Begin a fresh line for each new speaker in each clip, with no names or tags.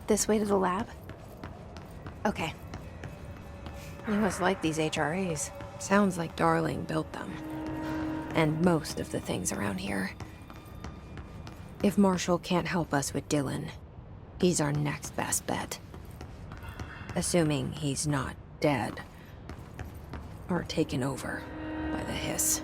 This way to the lab? Okay. You must like these HRAs. Sounds like Darling built them. And most of the things around here. If Marshall can't help us with Dylan, he's our next best bet. Assuming he's not dead. Or taken over by the hiss.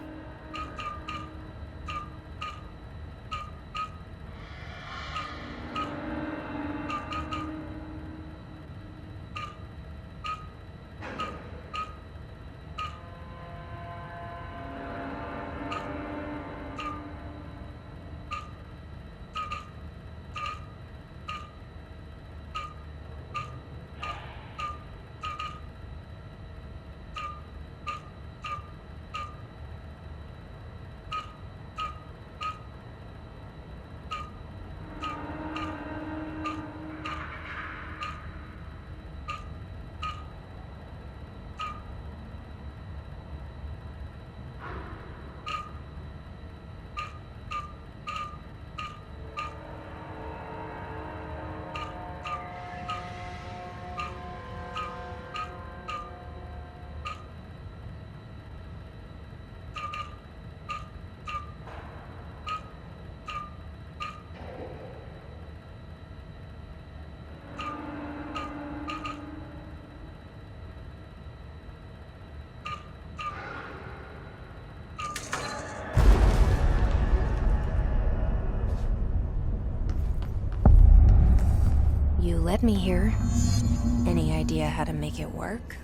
You let me here. Any idea how to make it work?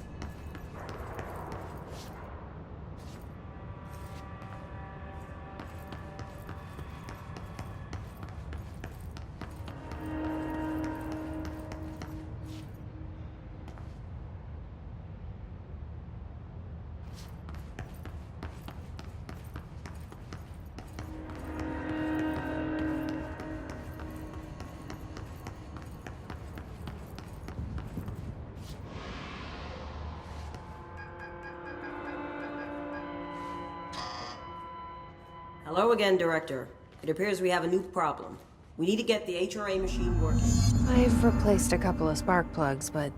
Hello again, Director. It appears we have a new problem. We need to get the HRA machine working.
I've replaced a couple of spark plugs, but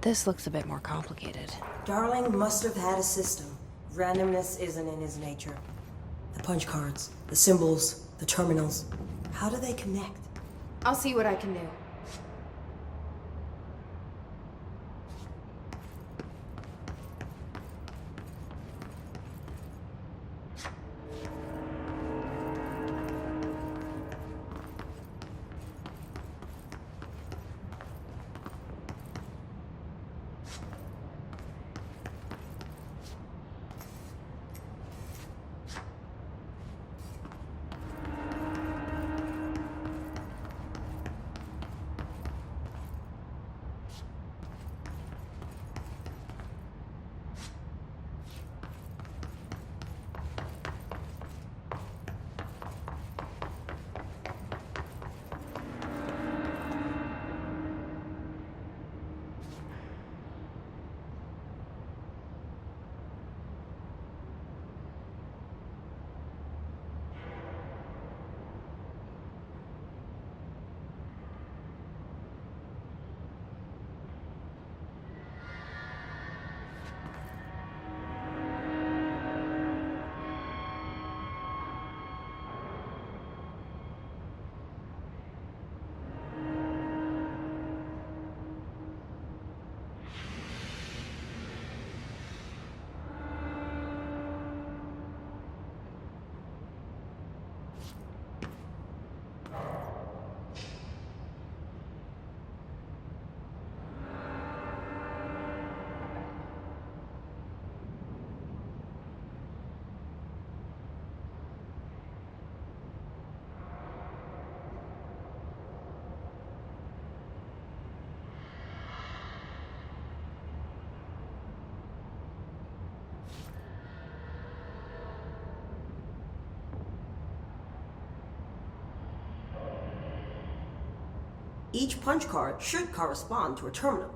this looks a bit more complicated.
Darling must have had a system. Randomness isn't in his nature. The punch cards, the symbols, the terminals. How do they connect?
I'll see what I can do.
Each punch card should correspond to a terminal.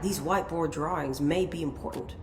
These whiteboard drawings may be important.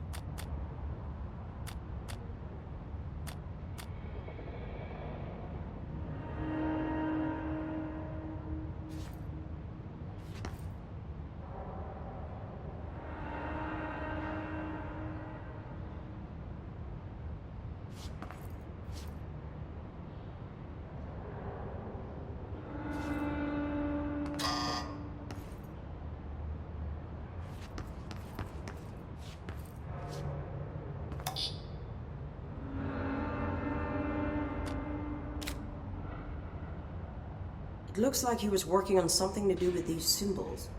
It looks like he was working on something to do with these symbols.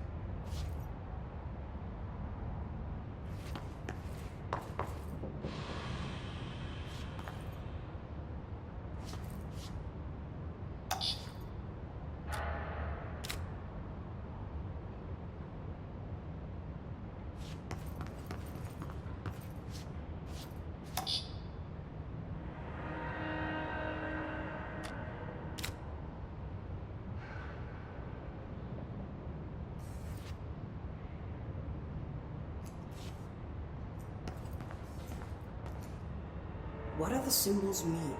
What do the symbols mean?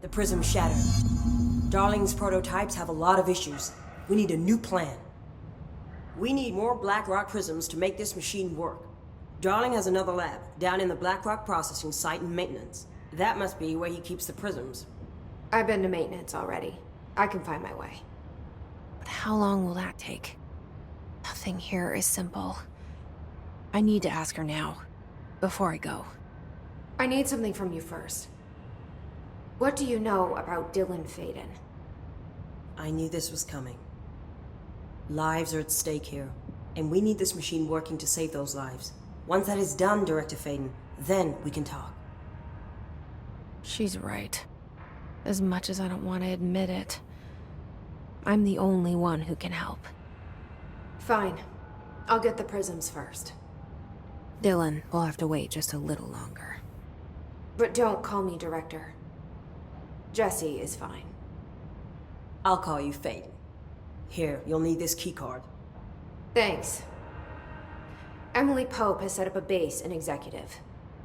The prism shattered. Darling's prototypes have a lot of issues. We need a new plan. We need more Blackrock prisms to make this machine work. Darling has another lab, down in the Blackrock processing site and maintenance. That must be where he keeps the prisms.
I've been to maintenance already. I can find my way.
But how long will that take? Nothing here is simple. I need to ask her now, before I go.
I need something from you first. What do you know about Dylan Faden?
I knew this was coming. Lives are at stake here, and we need this machine working to save those lives. Once that is done, Director Faden, then we can talk.
She's right. As much as I don't want to admit it, I'm the only one who can help.
Fine. I'll get the prisms first.
Dylan will have to wait just a little longer.
But don't call me Director. Jesse is fine.
I'll call you Faden. Here, you'll need this keycard.
Thanks. Emily Pope has set up a base in Executive.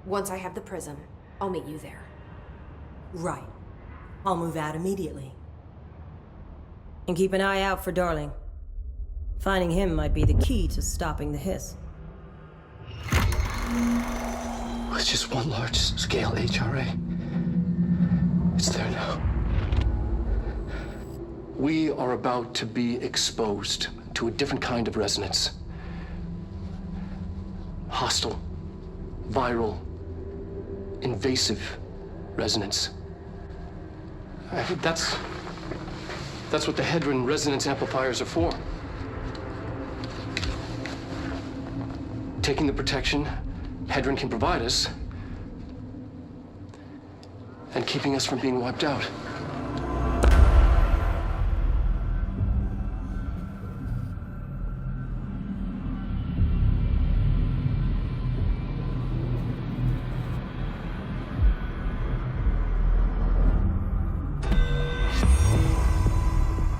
Once I have the prism, I'll meet you there.
Right. I'll move out immediately. And keep an eye out for Darling. Finding him might be the key to stopping the hiss.
It's just one large-scale HRA. It's there now. We are about to be exposed to a different kind of resonance. Hostile, viral, invasive resonance. That's what the Hedron resonance amplifiers are for. Taking the protection Hedron can provide us and keeping us from being wiped out.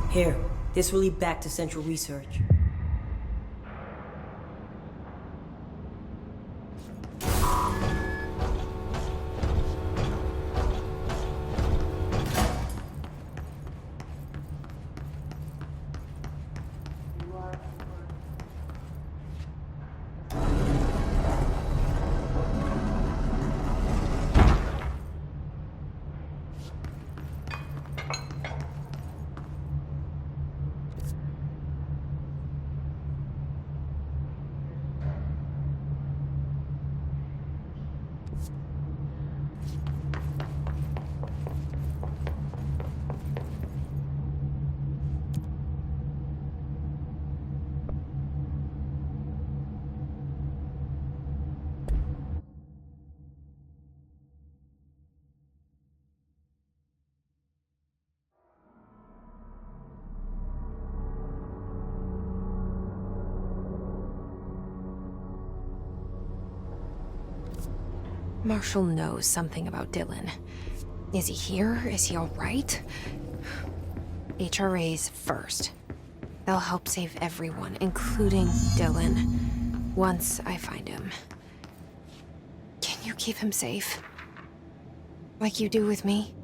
Here, this will lead back to Central Research.
Marshall knows something about Dylan. Is he here? Is he all right? HRAs first. They'll help save everyone, including Dylan, once I find him. Can you keep him safe? Like you do with me?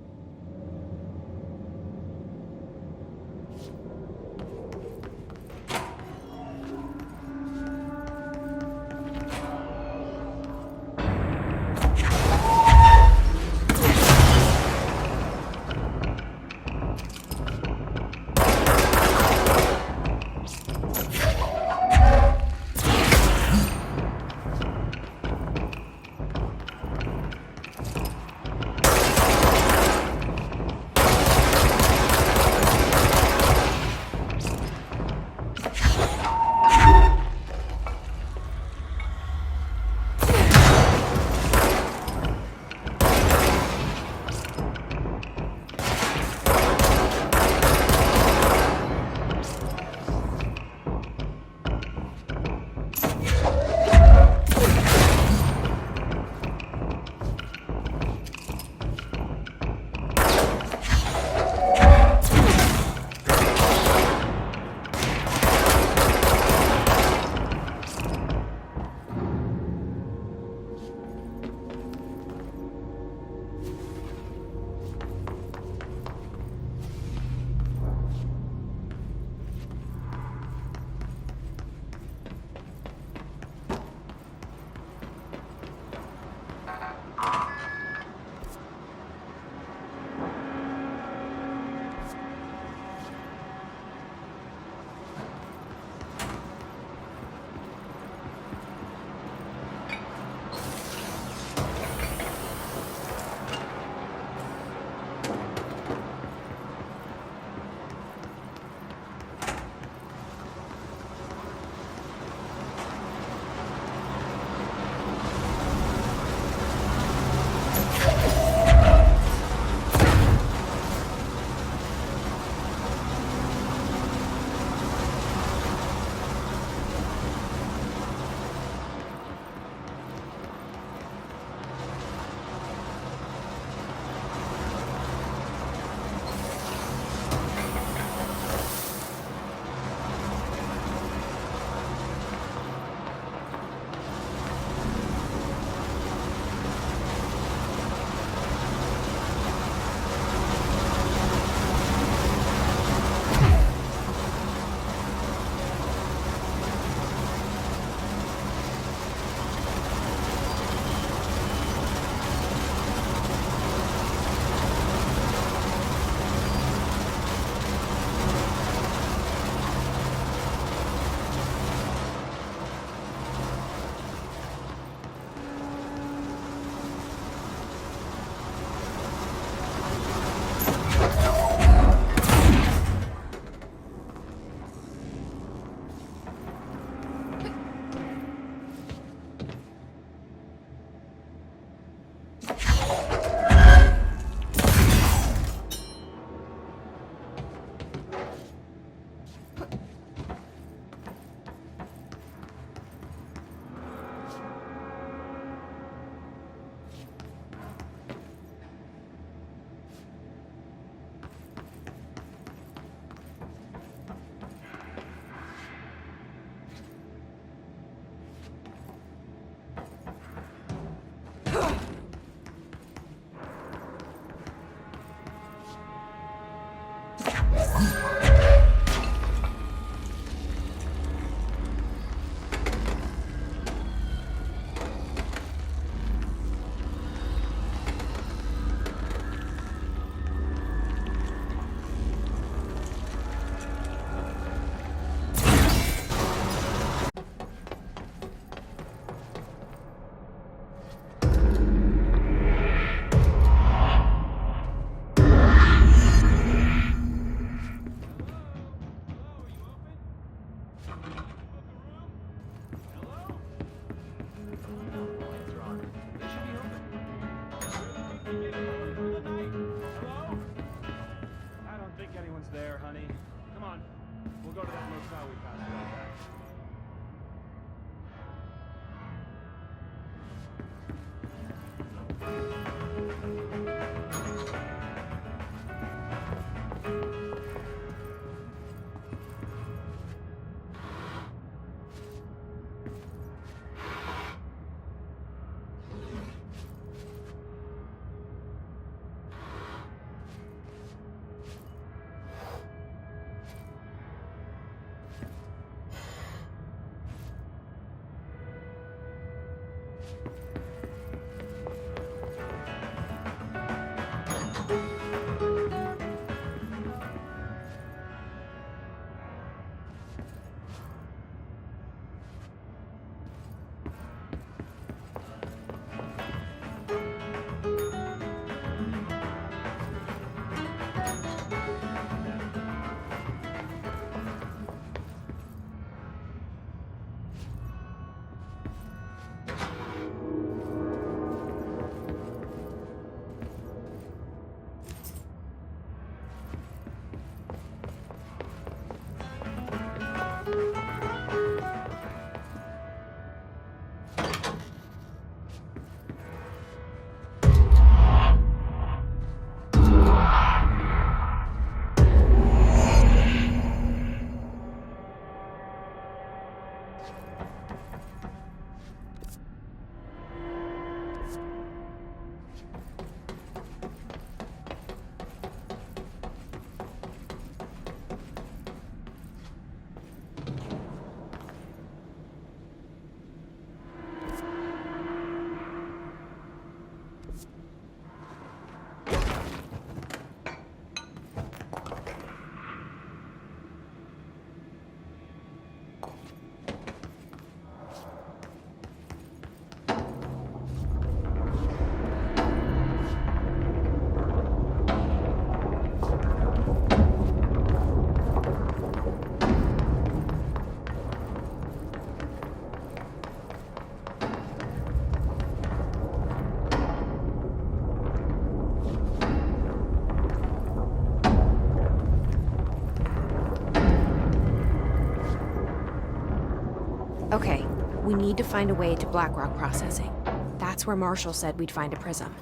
Okay, we need to find a way to Blackrock processing. That's where Marshall said we'd find a prism.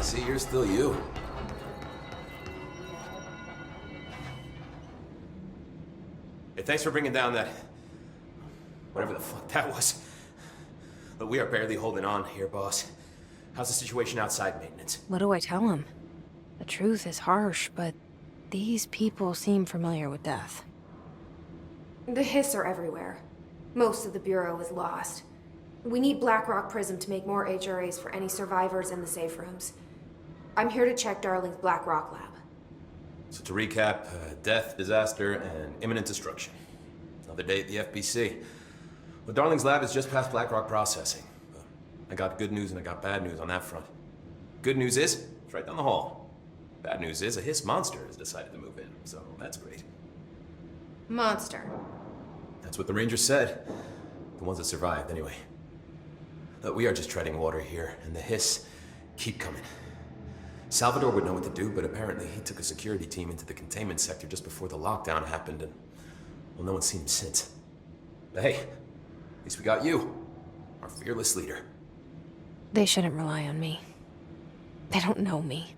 See, you're still you.
Hey, thanks for bringing down that... whatever the fuck that was. But we are barely holding on here, boss. How's the situation outside maintenance?
What do I tell him? The truth is harsh, but These people seem familiar with death.
The hiss are everywhere. Most of the Bureau is lost. We need Blackrock Prism to make more HRAs for any survivors in the safe rooms. I'm here to check Darling's Blackrock lab.
So to recap, death, disaster, and imminent destruction. Another day at the FBC. Well, Darling's lab is just past Blackrock processing. I got good news and I got bad news on that front. Good news is, it's right down the hall. Bad news is, a hiss monster has decided to move in, so that's great.
Monster.
That's what the Rangers said. The ones that survived, anyway. But we are just treading water here, and the hiss keep coming. Salvador would know what to do, but apparently he took a security team into the containment sector just before the lockdown happened, and, well, no one's seen him since. But hey, at least we got you, our fearless leader.
They shouldn't rely on me. They don't know me.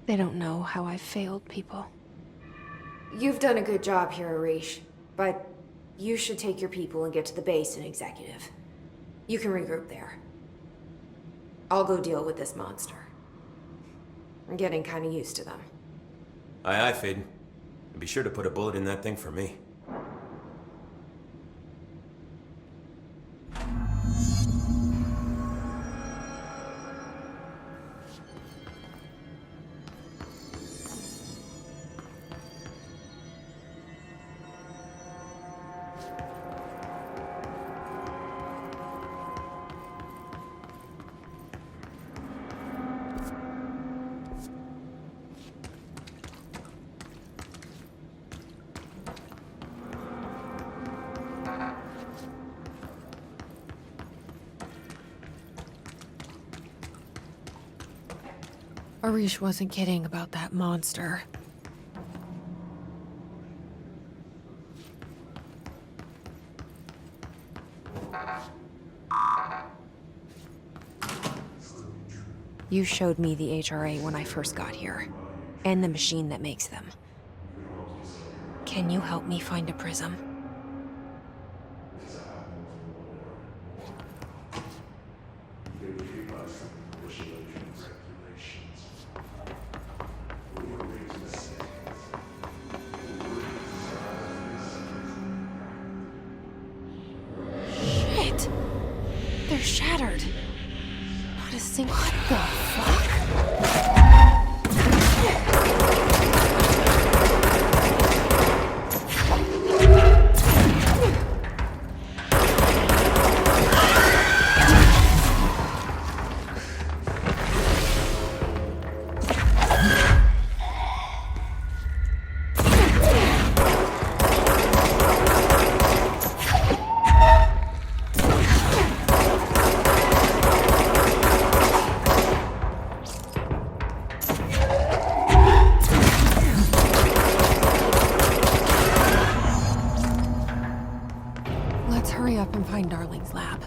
They don't know how I've failed people.
You've done a good job here, Arish, but you should take your people and get to the base in Executive. You can regroup there. I'll go deal with this monster. I'm getting kind of used to them.
Aye, aye, Faden. And be sure to put a bullet in that thing for me.
Arish wasn't kidding about that monster. You showed me the HRA when I first got here, and the machine that makes them. Can you help me find a prism? Shit! They're shattered. Not a single... What the fuck? Let's hurry up and find Darling's lab.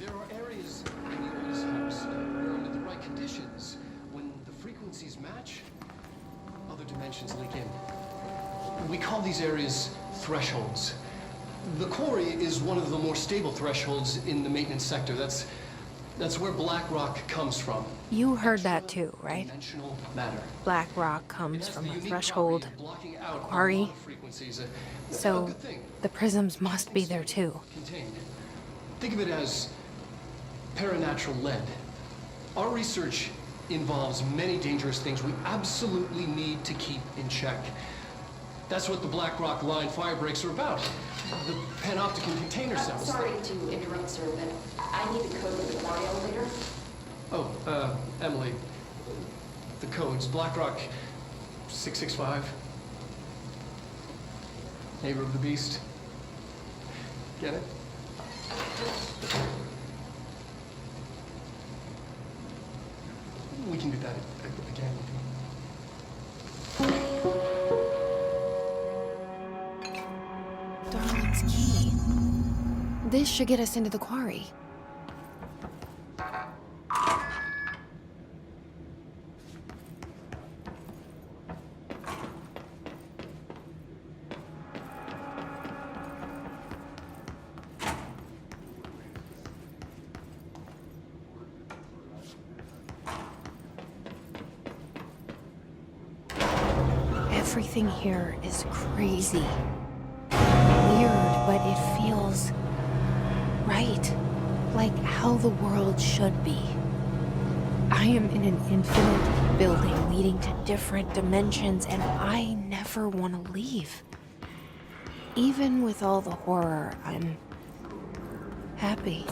There are areas in the oldest house where under the right conditions, when the frequencies match, other dimensions leak in. We call these areas thresholds. The quarry is one of the more stable thresholds in the maintenance sector. That's where black rock comes from.
You heard that too, right?
Dimensional matter.
Black rock
It
comes
has
from
the
a
unique
threshold,
property of blocking out a
quarry.
lot of frequencies. A
So
good thing.
the prisms must be there too.
Contained. Think of it as paranatural lead. Our research involves many dangerous things we absolutely need to keep in check. That's what the Black Rock line fire breaks are about. The panopticon container cells.
Sorry to interrupt, sir, but I need the code for the quarry elevator.
Oh, Emily. The codes. Black Rock 665. Neighbor of the Beast. Get it? We can do that again.
Darling's key. This should get us into the quarry. Everything here is crazy. Weird, but it feels right. Like how the world should be. I am in an infinite building leading to different dimensions, and I never want to leave. Even with all the horror, I'm happy.